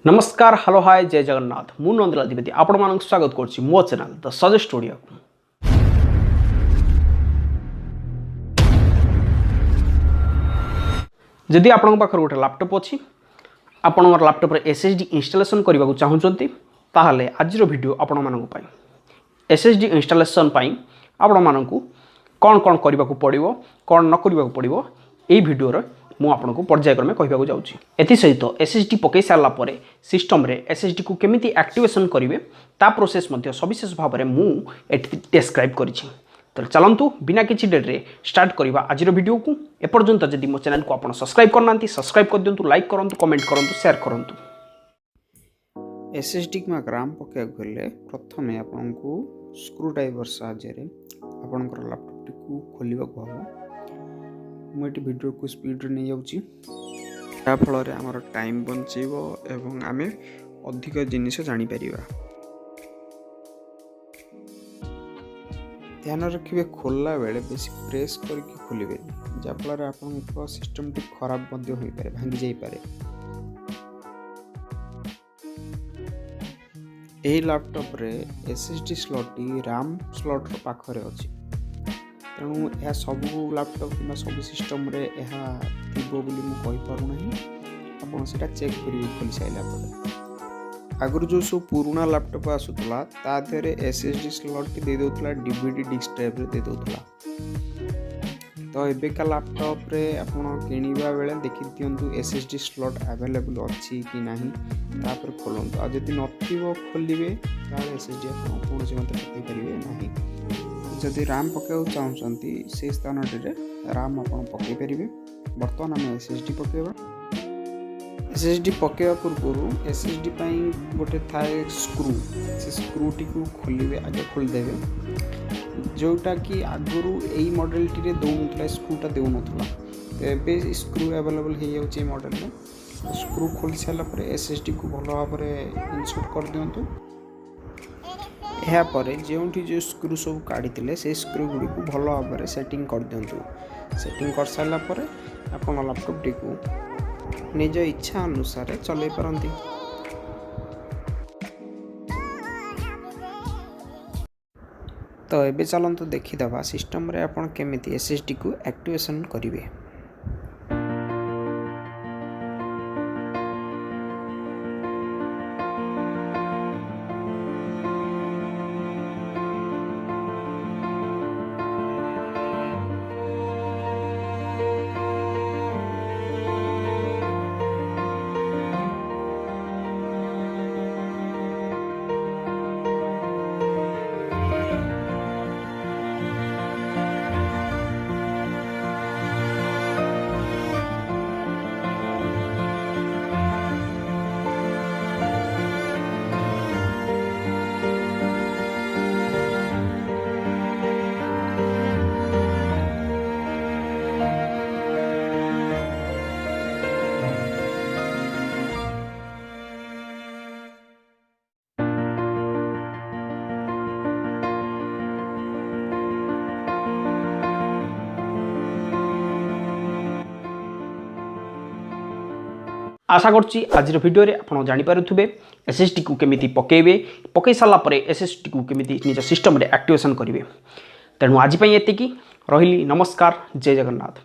नमस्कार hello hi जय जगन्नाथ मु नंदलाल द्विवेदी आपण मानक स्वागत करछि मो चैनल द सजेस्ट स्टूडियो को। जदि आपण पाखर गोटे लैपटॉप अछि आपण लैपटॉप रे एसएसडी इंस्टॉलेशन करबा को चाहुचंती ताहाले आजिर वीडियो आपण मानक पई एसएसडी इंस्टॉलेशन पई आपण मानक कोन कोन करबा को पड़िबो कोन न करबा को पड़िबो एई वीडियो रे मु आपको पर्यायक्रमे कहबा जाऊँगी। एथि सहित एसएसडी पकई सारा पर सिस्टम रे एसएसडी को केमिति एक्टिवेशन करेंगे ता प्रोसेस मध्य सविशेष भाव में मुझे डिस्क्राइब करिछि। तो चलतु बिना किसी डेट्रे स्टार्ट करवा आज वीडियो को। एपर्यंत जदि मो चैनल को आप सब्सक्राइब करना सब्सक्राइब कर दिंतु, लाइक करूँ, कमेंट करूँ, शेयर करूँ। एसएसडी में राम पकड़ा गले प्रथम आपको स्क्रू ड्राइवर साहाय्य आपणकर लैपटॉप को खोलने को हम मुझे वीडियो को स्पीड रे नहीं जाऊँगी याफल आमर टाइम बचेब एवं आम अधिक जिनिस जापर। ध्यान रखिए खोलला बेले बेसी प्रेस करके खोलिए जहाँफल आप सिस्टम टी खराब हो पारे भांगी जापे। यही लैपटॉप रे एसएसडी स्लॉट राम स्लॉट पाखरे अच्छी तेणु यह सब लैपटॉप कि सब सिस्टम रे थो बोली आप चेक करेंगे खोली सारा आगुरी जो सब पुराना लैपटॉप आसूला तादे एसएसडी स्लॉट दे दूला डीवीडी डिस्क टाइप दे दूला। तो एबेका लैपटॉप रे आपण किणवा बेले देखि दियंतु एसएसडी स्लॉट अवेलेबल अच्छी कि नहीं तापर खोलंतु आ जदि नथिबो खोलिबे ताले एसएसडी आपण कोनोसी मते पकई परिबे नहीं। जदि राम पकड़ चाहते से स्थान राम आप पकई पारे। बर्तमान आम एसएसडी पकेबा। एसएसडी पकेबा पूर्व एसएसडी गोटे थाए स्क्रू से स्क्रूटी को खोलिए आगे खोलदेवे जोटा कि आगुरी यही मॉडल टी दौन स्क्रूटा देना तो एवं स्क्रू अवेलेबल हो जाए मॉडल में। स्क्रू खोली सारापर एसएसडी को भल भाव में इंसर्ट कर दिंतु। यापर जो स्क्रू सब काढ़ी से स्क्रू गुड़ी को भल भाव में सेटिंग कर दिंतु। सेटिंग कर सारापर आप लैपटॉप टी को निज इच्छा अनुसार चल पारती। तो ये चलते देखीदे सिस्टम रे आपन केमिति एसएसडी को एक्टिवेशन करेंगे। आशा करछि आज वीडियो रे आपण जानि पारुथुबे एसएसडी को केमिति पकेबे पकई सारा पर एसएसडी को केमिति निज सिस्टम रे एक्टिवेशन करेंगे। तेणु आज एतिकी रहिली। नमस्कार जय जगन्नाथ।